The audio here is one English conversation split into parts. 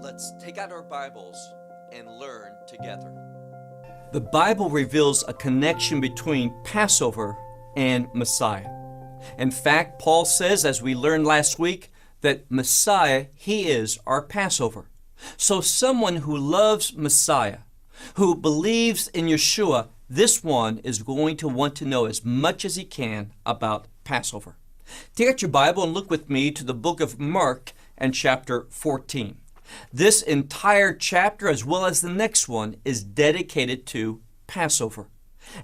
Let's take out our Bibles and learn together. The Bible reveals a connection between Passover and Messiah. In fact, Paul says, as we learned last week, that Messiah, He is our Passover. So someone who loves Messiah, who believes in Yeshua, this one is going to want to know as much as he can about Passover. Take out your Bible and look with me to the book of Mark and chapter 14. This entire chapter, as well as the next one, is dedicated to Passover.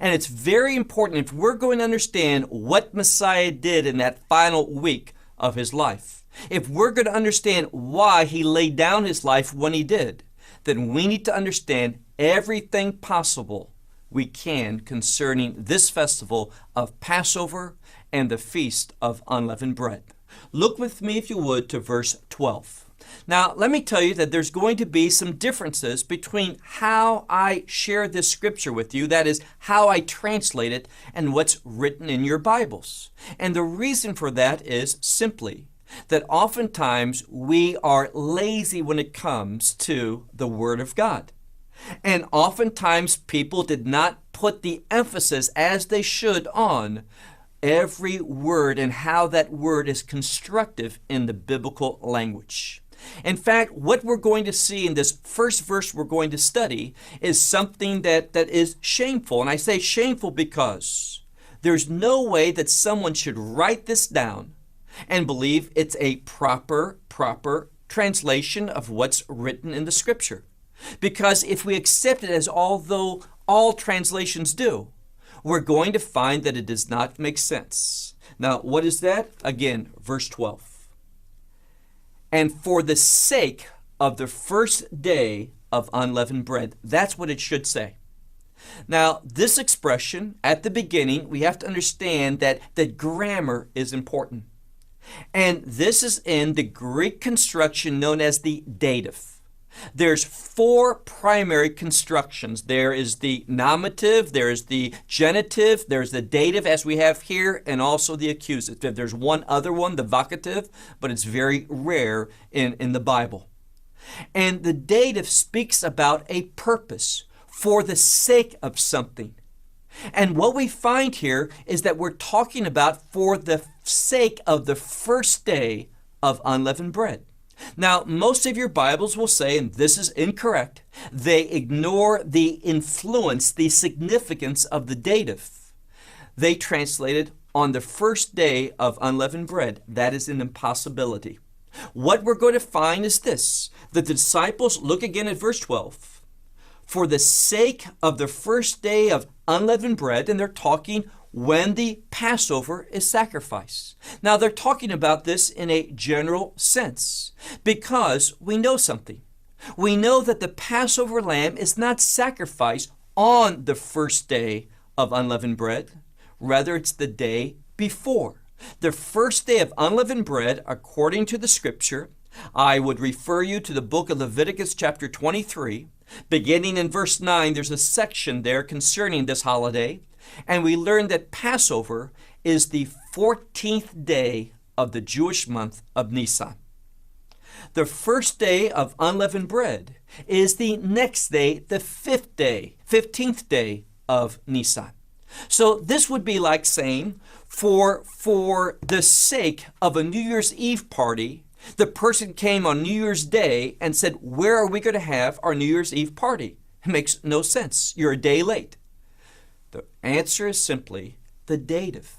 And it's very important if we're going to understand what Messiah did in that final week of his life. If we're going to understand why he laid down his life when he did, then we need to understand everything possible we can concerning this festival of Passover and the Feast of Unleavened Bread. Look with me, if you would, to verse 12. Now, let me tell you that there's going to be some differences between how I share this scripture with you, that is, how I translate it, and what's written in your Bibles. And the reason for that is simply that oftentimes we are lazy when it comes to the Word of God. And oftentimes people did not put the emphasis as they should on every word and how that word is constructive in the biblical language. In fact, what we're going to see in this first verse we're going to study is something that is shameful. And I say shameful because there's no way that someone should write this down and believe it's a proper translation of what's written in the scripture. Because if we accept it as although all translations do, we're going to find that it does not make sense. Now, what is that? Again, verse 12. And for the sake of the first day of unleavened bread. That's what it should say. Now, this expression at the beginning, we have to understand that grammar is important. And this is in the Greek construction known as the dative. There's four primary constructions. There is the nominative, there is the genitive, there's the dative as we have here, and also the accusative. There's one other one, the vocative, but it's very rare in the Bible. And the dative speaks about a purpose, for the sake of something. And what we find here is that we're talking about for the sake of the first day of unleavened bread. Now, most of your Bibles will say, and this is incorrect, they ignore the influence, the significance of the dative. They translated on the first day of unleavened bread. That is an impossibility. What we're going to find is this. The disciples, look again at verse 12. For the sake of the first day of unleavened bread, and they're talking when the Passover is sacrificed. Now, they're talking about this in a general sense because we know something. We know that the Passover lamb is not sacrificed on the first day of unleavened bread. Rather, it's the day before. The first day of unleavened bread, according to the scripture, I would refer you to the book of Leviticus chapter 23. Beginning in verse 9, there's a section there concerning this holiday. And we learn that Passover is the 14th day of the Jewish month of Nisan. The first day of unleavened bread is the next day, the 15th day of Nisan. So this would be like saying, for the sake of a New Year's Eve party, the person came on New Year's Day and said, where are we going to have our New Year's Eve party? It makes no sense. You're a day late. The answer is simply the dative.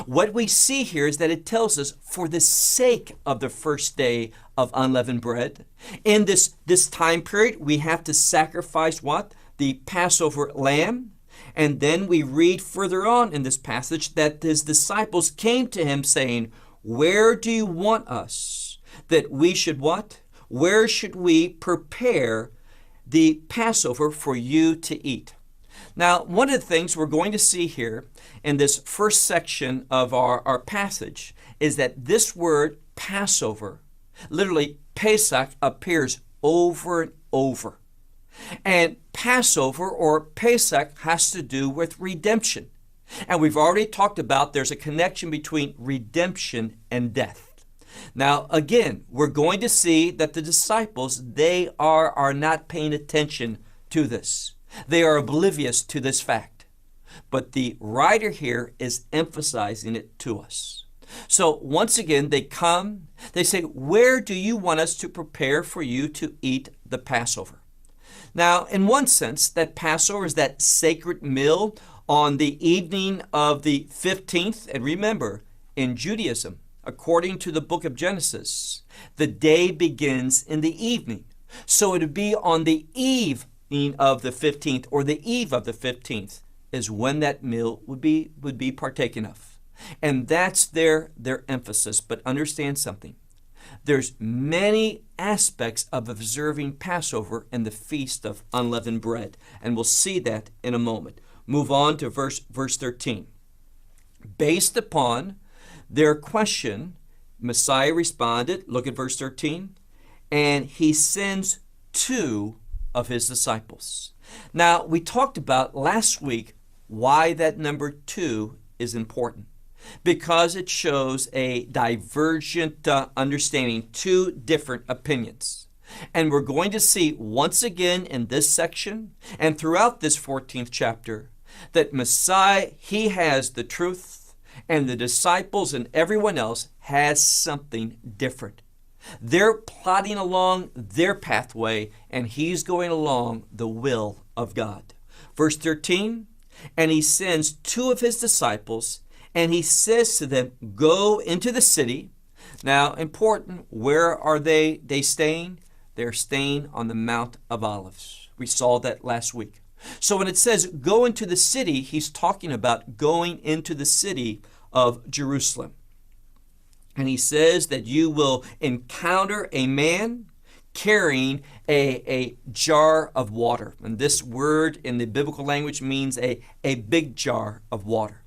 What we see here is that it tells us for the sake of the first day of unleavened bread. In this time period, we have to sacrifice what? The Passover lamb. And then we read further on in this passage that his disciples came to him saying, where do you want us that we should what? Where should we prepare the Passover for you to eat? Now, one of the things we're going to see here in this first section of our passage is that this word Passover, literally Pesach, appears over and over. And Passover or Pesach has to do with redemption. And we've already talked about there's a connection between redemption and death. Now, again, we're going to see that the disciples, they are not paying attention to this. They are oblivious to this fact. But the writer here is emphasizing it to us. So once again, they come, they say, where do you want us to prepare for you to eat the Passover? Now, in one sense, that Passover is that sacred meal on the evening of the 15th. And remember, in Judaism, according to the book of Genesis, the day begins in the evening. So it would be on the evening of the 15th, or the eve of the 15th, is when that meal would be partaken of. And that's their emphasis. But understand something. There's many aspects of observing Passover and the Feast of Unleavened Bread. And we'll see that in a moment. Move on to verse 13. Based upon their question, Messiah responded, look at verse 13, and he sends 2 of his disciples. Now, we talked about last week why that number 2 is important. Because it shows a divergent understanding, 2 different opinions. And we're going to see once again in this section and throughout this 14th chapter that Messiah, he has the truth, and the disciples and everyone else has something different. They're plodding along their pathway, and he's going along the will of God. Verse 13, and he sends 2 of his disciples, and he says to them, go into the city. Now, important, where are they staying? They're staying on the Mount of Olives. We saw that last week. So when it says go into the city, he's talking about going into the city of Jerusalem. And he says that you will encounter a man carrying a jar of water. And this word in the biblical language means a big jar of water.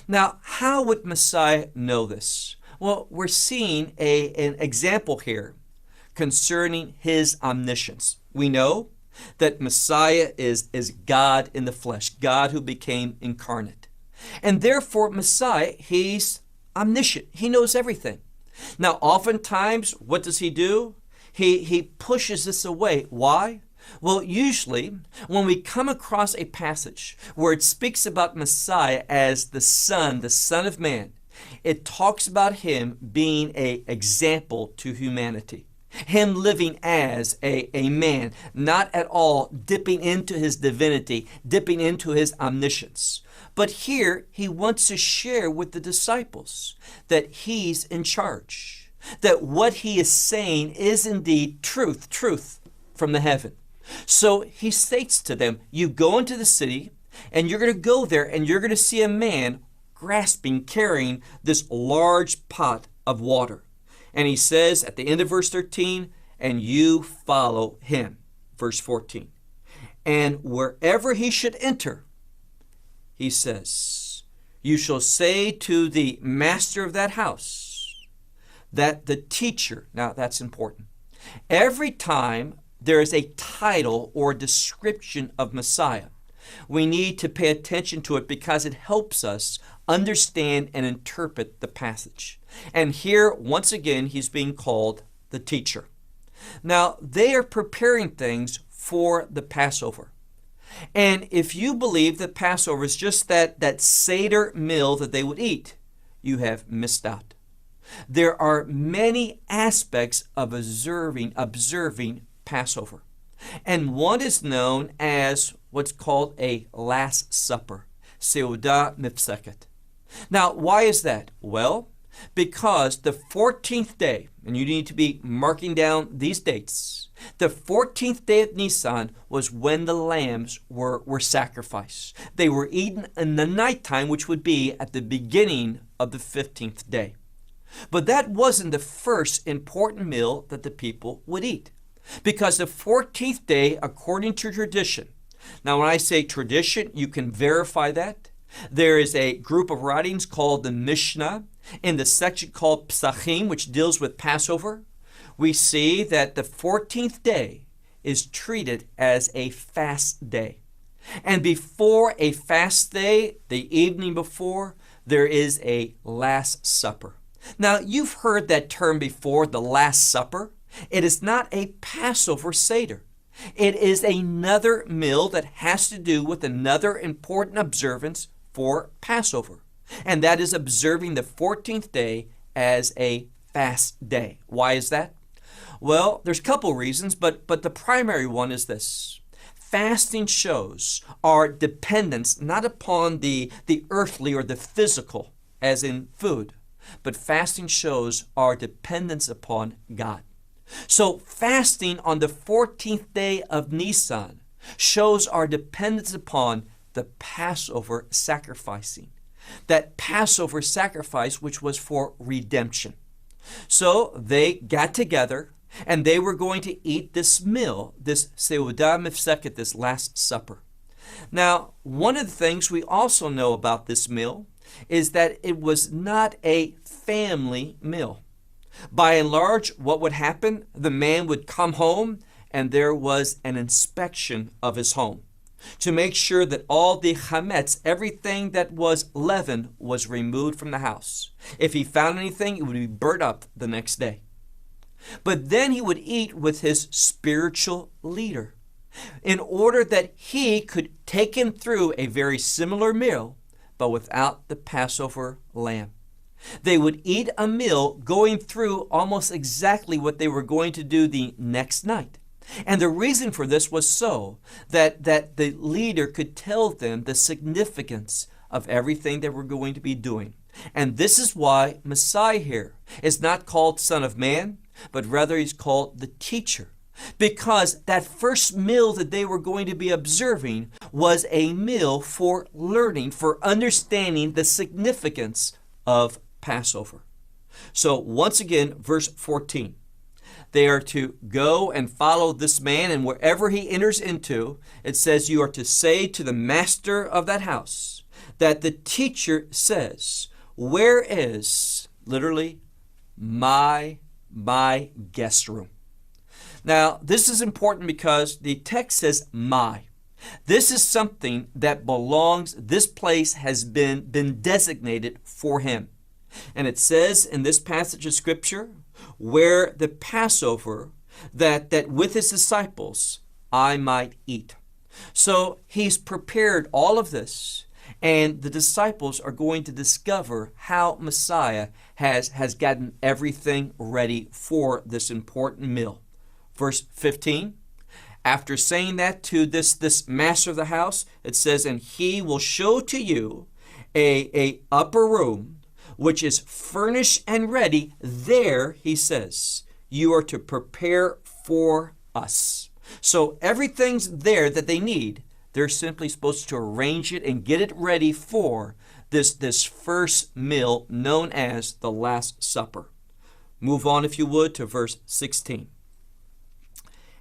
Now, how would Messiah know this? Well, we're seeing an example here concerning his omniscience. We know that Messiah is God in the flesh, God who became incarnate. And therefore, Messiah, he's omniscient. He knows everything. Now, oftentimes, what does he do? He pushes this away. Why? Well, usually, when we come across a passage where it speaks about Messiah as the Son of Man, it talks about him being an example to humanity. Him living as a man, not at all dipping into his divinity, dipping into his omniscience. But here, he wants to share with the disciples that he's in charge, that what he is saying is indeed truth from the heaven. So he states to them, you go into the city, and you're going to go there, and you're going to see a man grasping, carrying this large pot of water. And he says at the end of verse 13, and you follow him. Verse 14. And wherever he should enter, he says, you shall say to the master of that house that the teacher, now that's important. Every time there is a title or description of Messiah, we need to pay attention to it because it helps us understand and interpret the passage. And here, once again, he's being called the teacher. Now, they are preparing things for the Passover. And if you believe that Passover is just that Seder meal that they would eat, you have missed out. There are many aspects of observing Passover. And one is known as what's called a Last Supper, Seudah Mifseket. Now, why is that? Well, because the 14th day, and you need to be marking down these dates, the 14th day of Nisan was when the lambs were sacrificed. They were eaten in the nighttime, which would be at the beginning of the 15th day. But that wasn't the first important meal that the people would eat. Because the 14th day, according to tradition, now when I say tradition, you can verify that. There is a group of writings called the Mishnah in the section called Psachim, which deals with Passover. We see that the 14th day is treated as a fast day. And before a fast day, the evening before, there is a Last Supper. Now, you've heard that term before, the Last Supper. It is not a Passover Seder. It is another meal that has to do with another important observance for Passover, and that is observing the 14th day as a fast day. Why is that? Well, there's a couple reasons, but the primary one is this. Fasting shows our dependence not upon the earthly or the physical, as in food, but fasting shows our dependence upon God. So fasting on the 14th day of Nisan shows our dependence upon the Passover sacrificing. That Passover sacrifice which was for redemption. So they got together and they were going to eat this meal, this seudah mifseket, this Last Supper. Now, one of the things we also know about this meal is that it was not a family meal. By and large, what would happen? The man would come home and there was an inspection of his home to make sure that all the chametz, everything that was leaven, was removed from the house. If he found anything, it would be burnt up the next day. But then he would eat with his spiritual leader in order that he could take him through a very similar meal, but without the Passover lamb. They would eat a meal going through almost exactly what they were going to do the next night. And the reason for this was so that the leader could tell them the significance of everything they were going to be doing. And this is why Messiah here is not called Son of Man, but rather he's called the teacher. Because that first meal that they were going to be observing was a meal for learning, for understanding the significance of Passover. So once again, verse 14. They are to go and follow this man, and wherever he enters into, it says you are to say to the master of that house that the teacher says, where is, literally, my guest room? Now, this is important because the text says my. This is something that belongs, this place has been designated for him. And it says in this passage of Scripture, where the Passover, that with his disciples I might eat. So he's prepared all of this, and the disciples are going to discover how Messiah has gotten everything ready for this important meal. Verse 15, after saying that to this master of the house, it says, and he will show to you a upper room, which is furnished and ready. There, he says, you are to prepare for us. So everything's there that they need. They're simply supposed to arrange it and get it ready for this first meal known as the Last Supper. Move on, if you would, to verse 16.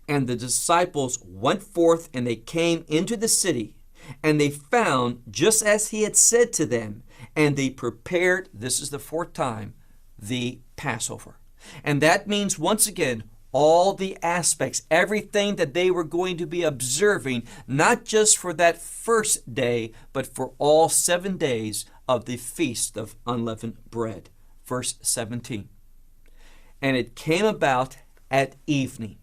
And the disciples went forth, and they came into the city, and they found just as he had said to them, and they prepared, this is the fourth time, the Passover. And that means, once again, all the aspects, everything that they were going to be observing, not just for that first day, but for all 7 days of the Feast of Unleavened Bread. Verse 17. And it came about at evening.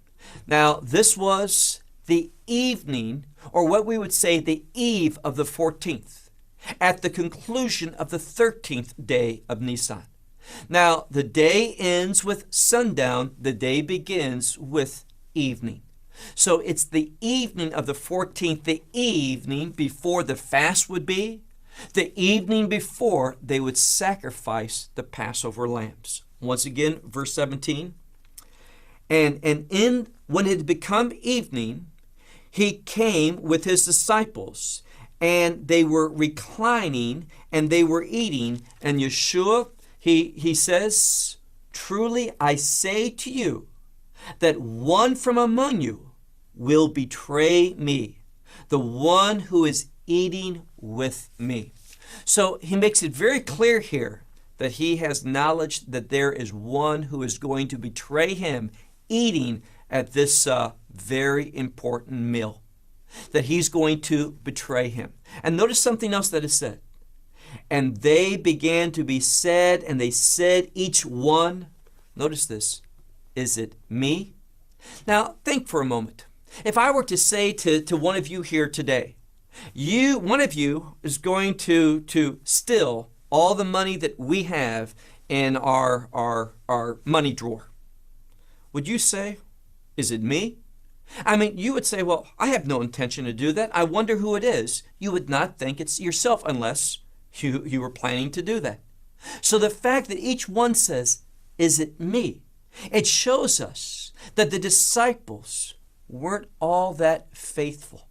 Now, this was the evening, or what we would say the eve of the 14th, at the conclusion of the 13th day of Nisan. Now, the day ends with sundown, the day begins with evening. So it's the evening of the 14th, the evening before the fast would be, the evening before they would sacrifice the Passover lambs. Once again, verse 17. And when it had become evening, he came with his disciples, and they were reclining, and they were eating. And Yeshua, he says, truly I say to you, that one from among you will betray me, the one who is eating with me. So he makes it very clear here that he has knowledge that there is one who is going to betray him, eating at this very important meal, that he's going to betray him. And notice something else that is said. And they began to be sad, and they said each one, notice this, is it me? Now, think for a moment. If I were to say to one of you here today, one of you is going to steal all the money that we have in our money drawer, would you say, is it me? I mean, you would say, well, I have no intention to do that. I wonder who it is. You would not think it's yourself unless you were planning to do that. So the fact that each one says, is it me? It shows us that the disciples weren't all that faithful.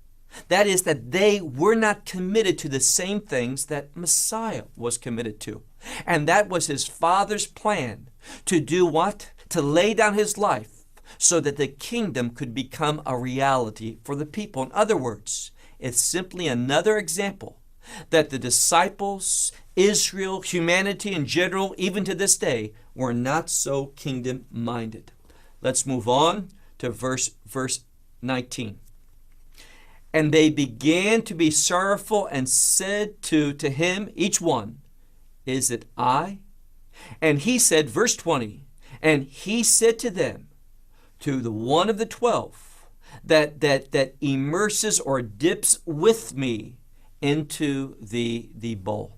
That is, that they were not committed to the same things that Messiah was committed to. And that was his Father's plan to do what? To lay down his life so that the kingdom could become a reality for the people. In other words, it's simply another example that the disciples, Israel, humanity in general, even to this day, were not so kingdom-minded. Let's move on to verse 19. And they began to be sorrowful and said to him, each one, is it I? And he said, verse 20, and he said to them, to the one of the 12 that immerses or dips with me into the bowl.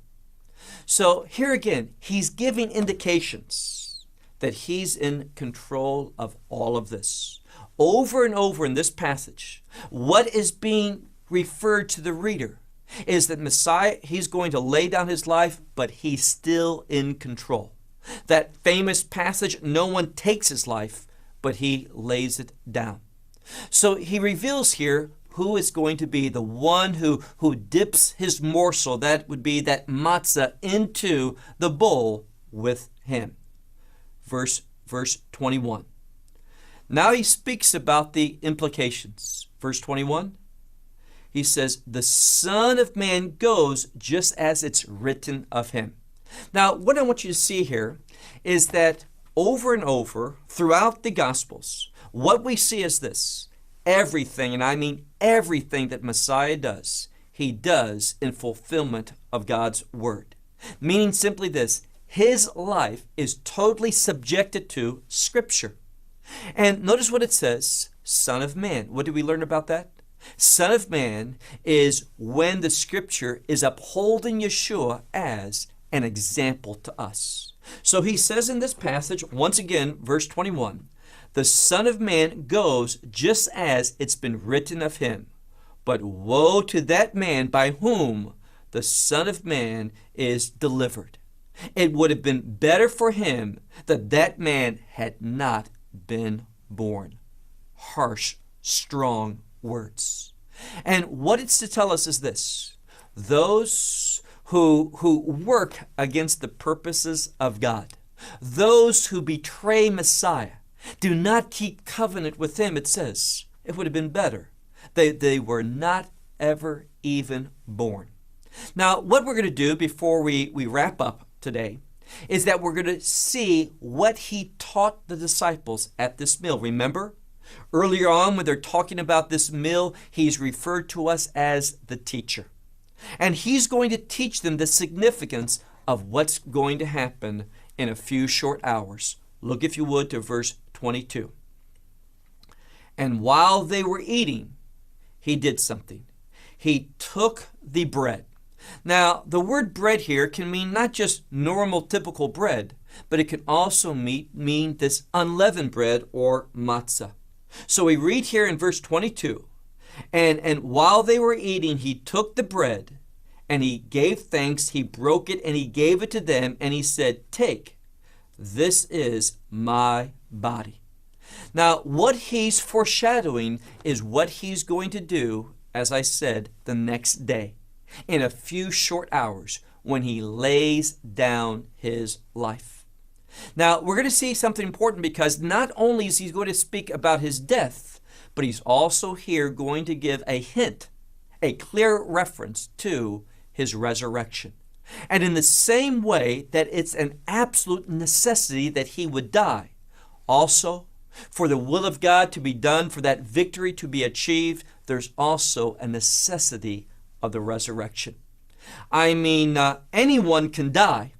So here again, he's giving indications that he's in control of all of this. Over and over in this passage, what is being referred to the reader is that Messiah, he's going to lay down his life, but he's still in control. That famous passage, no one takes his life, but he lays it down. So he reveals here who is going to be the one who dips his morsel, that would be that matzah, into the bowl with him. Verse 21. Now he speaks about the implications. Verse 21, he says, the Son of Man goes just as it's written of him. Now, what I want you to see here is that over and over throughout the Gospels, what we see is this. Everything, and I mean everything that Messiah does, he does in fulfillment of God's word. Meaning simply this, his life is totally subjected to Scripture. And notice what it says, Son of Man. What do we learn about that? Son of Man is when the Scripture is upholding Yeshua as an example to us. So he says in this passage, once again, verse 21, the Son of Man goes just as it's been written of him. But woe to that man by whom the Son of Man is delivered. It would have been better for him that that man had not been born. Harsh, strong words. And what it's to tell us is this. Those who work against the purposes of God, those who betray Messiah, do not keep covenant with him, it says. It would have been better. They were not ever even born. Now, what we're going to do before we wrap up today is that we're going to see what he taught the disciples at this meal. Remember, earlier on when they're talking about this meal, he's referred to us as the teacher. And he's going to teach them the significance of what's going to happen in a few short hours. Look, if you would, to verse 22. And while they were eating, he did something. He took the bread. Now, the word bread here can mean not just normal, typical bread, but it can also mean this unleavened bread or matzah. So we read here in verse 22, and while they were eating, he took the bread, and he gave thanks, he broke it, and he gave it to them, and he said, take, this is my body. Now, what he's foreshadowing is what he's going to do, as I said, the next day, in a few short hours, when he lays down his life. Now, we're going to see something important, because not only is he going to speak about his death, but he's also here going to give a hint, a clear reference to his resurrection. And in the same way that it's an absolute necessity that he would die, also for the will of God to be done, for that victory to be achieved, there's also a necessity of the resurrection. I mean, anyone can die,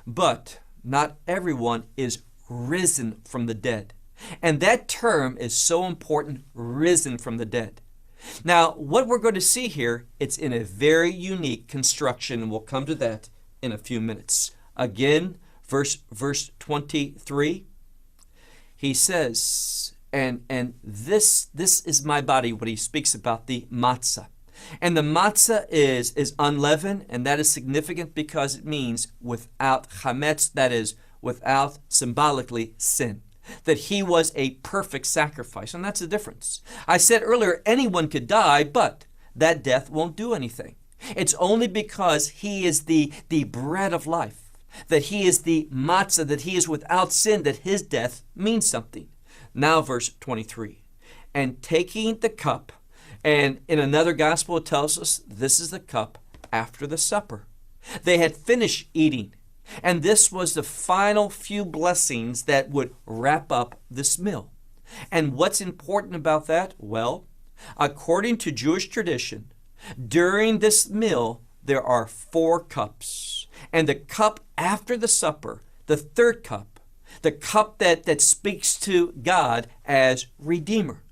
but not everyone is risen from the dead. And that term is so important, risen from the dead. Now, what we're going to see here, it's in a very unique construction, and we'll come to that in a few minutes. Again, verse 23, he says, and this is my body, what he speaks about, the matzah. And the matzah is unleavened, and that is significant because it means without chametz, that is, without symbolically sin. That he was a perfect sacrifice, and that's the difference. I said earlier, anyone could die, but that death won't do anything. It's only because he is the bread of life, that he is the matzah, that he is without sin, that his death means something. Now verse 23, and taking the cup, and in another gospel it tells us this is the cup after the supper. They had finished eating, and this was the final few blessings that would wrap up this meal. And what's important about that? Well, according to Jewish tradition, during this meal, there are 4 cups. And the cup after the supper, the third cup, the cup that speaks to God as Redeemer.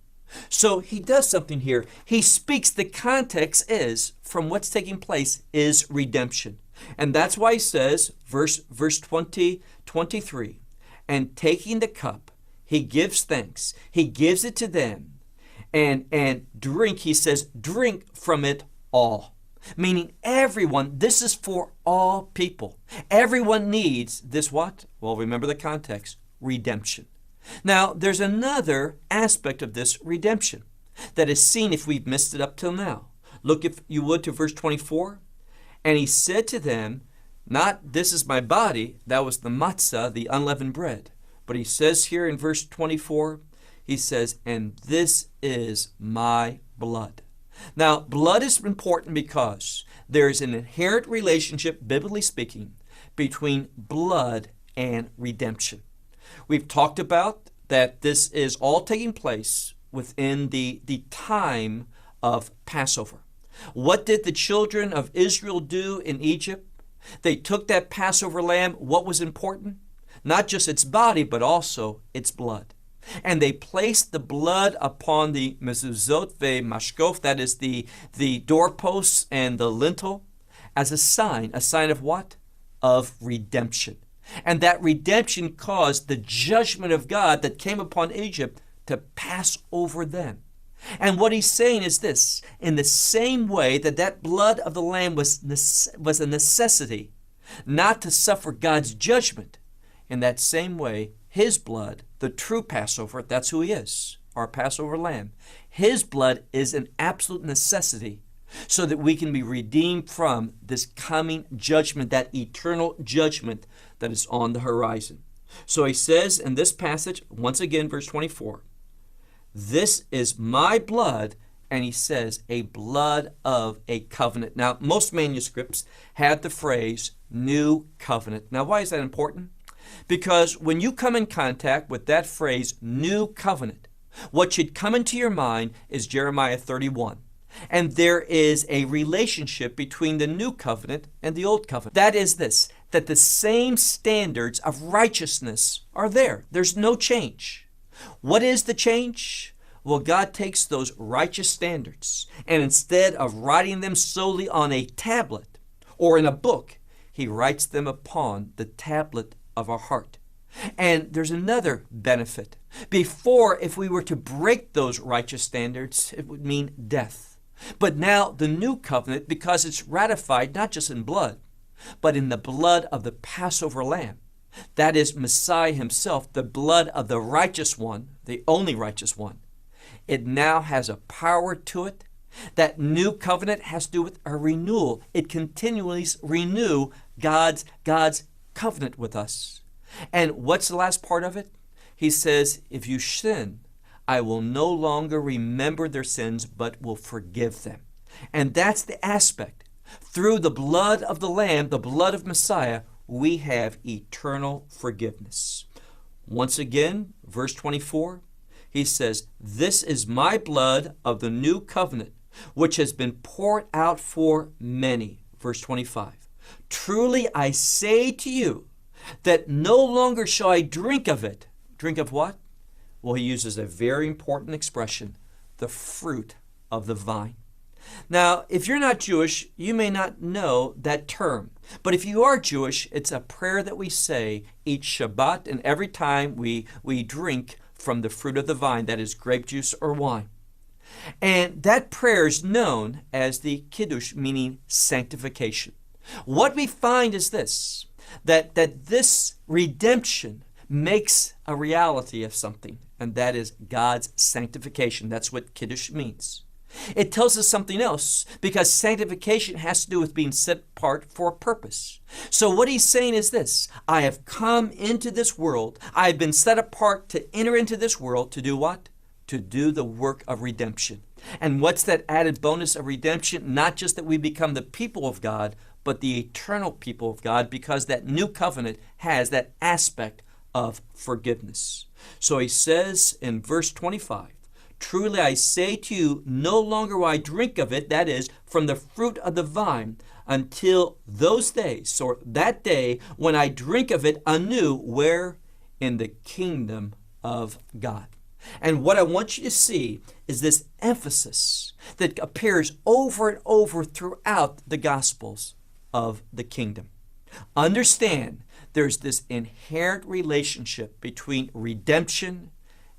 So he does something here. He speaks, the context is, from what's taking place, is redemption. And that's why he says, verse 23, and taking the cup, he gives thanks. He gives it to them. And drink, he says, drink from it all. Meaning everyone, this is for all people. Everyone needs this what? Well, remember the context, redemption. Now, there's another aspect of this redemption that is seen if we've missed it up till now. Look, if you would, to verse 24. And he said to them, not this is my body, that was the matzah, the unleavened bread. But he says here in verse 24, he says, and this is my blood. Now, blood is important because there is an inherent relationship, biblically speaking, between blood and redemption. We've talked about that this is all taking place within the time of Passover. What did the children of Israel do in Egypt? They took that Passover lamb. What was important? Not just its body, but also its blood. And they placed the blood upon the mezuzot ve'mashkof, that is the doorposts and the lintel, as a sign of what? Of redemption. And that redemption caused the judgment of God that came upon Egypt to pass over them. And what he's saying is this, in the same way that blood of the lamb was a necessity not to suffer God's judgment, in that same way, his blood, the true Passover, that's who he is, our Passover lamb, his blood is an absolute necessity so that we can be redeemed from this coming judgment, that eternal judgment that is on the horizon. So he says in this passage, once again, verse 24, this is my blood, and he says, a blood of a covenant. Now, most manuscripts have the phrase new covenant. Now, why is that important? Because when you come in contact with that phrase, new covenant, what should come into your mind is Jeremiah 31. And there is a relationship between the new covenant and the old covenant. That is this, that the same standards of righteousness are there. There's no change. What is the change? Well, God takes those righteous standards, and instead of writing them solely on a tablet or in a book, he writes them upon the tablet of our heart. And there's another benefit. Before, if we were to break those righteous standards, it would mean death. But now the new covenant, because it's ratified not just in blood, but in the blood of the Passover lamb, that is Messiah himself, the blood of the righteous one, the only righteous one. It now has a power to it. That new covenant has to do with a renewal. It continually renews God's covenant with us. And what's the last part of it? He says, if you sin, I will no longer remember their sins, but will forgive them. And that's the aspect. Through the blood of the Lamb, the blood of Messiah, we have eternal forgiveness. Once again, verse 24, he says, this is my blood of the new covenant, which has been poured out for many. verse 25. Truly I say to you that no longer shall I drink of it. Drink of what? Well, he uses a very important expression, the fruit of the vine. Now, if you're not Jewish, you may not know that term. But if you are Jewish, it's a prayer that we say each Shabbat and every time we drink from the fruit of the vine, that is grape juice or wine. And that prayer is known as the Kiddush, meaning sanctification. What we find is this, that this redemption makes a reality of something, and that is God's sanctification. That's what Kiddush means. It tells us something else, because sanctification has to do with being set apart for a purpose. So what he's saying is this: I have come into this world, I have been set apart to enter into this world to do what? To do the work of redemption. And what's that added bonus of redemption? Not just that we become the people of God, but the eternal people of God, because that new covenant has that aspect of forgiveness. So he says in verse 25, truly I say to you, no longer will I drink of it, that is, from the fruit of the vine, until those days, or that day, when I drink of it anew, where? In the kingdom of God. And what I want you to see is this emphasis that appears over and over throughout the Gospels of the kingdom. Understand, there's this inherent relationship between redemption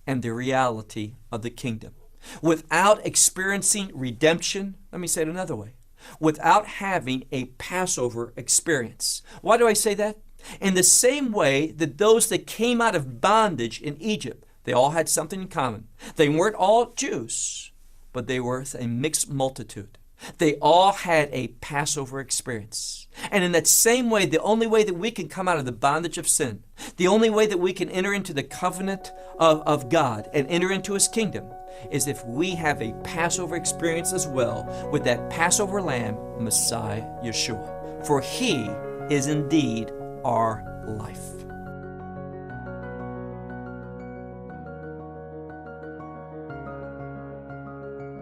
and the reality of the kingdom. Without experiencing redemption, let me say it another way, without having a Passover experience. Why do I say that? In the same way that those that came out of bondage in Egypt, they all had something in common. They weren't all Jews, but they were a mixed multitude. They all had a Passover experience. And in that same way, the only way that we can come out of the bondage of sin, the only way that we can enter into the covenant of God and enter into His kingdom, is if we have a Passover experience as well with that Passover lamb, Messiah Yeshua. For He is indeed our life.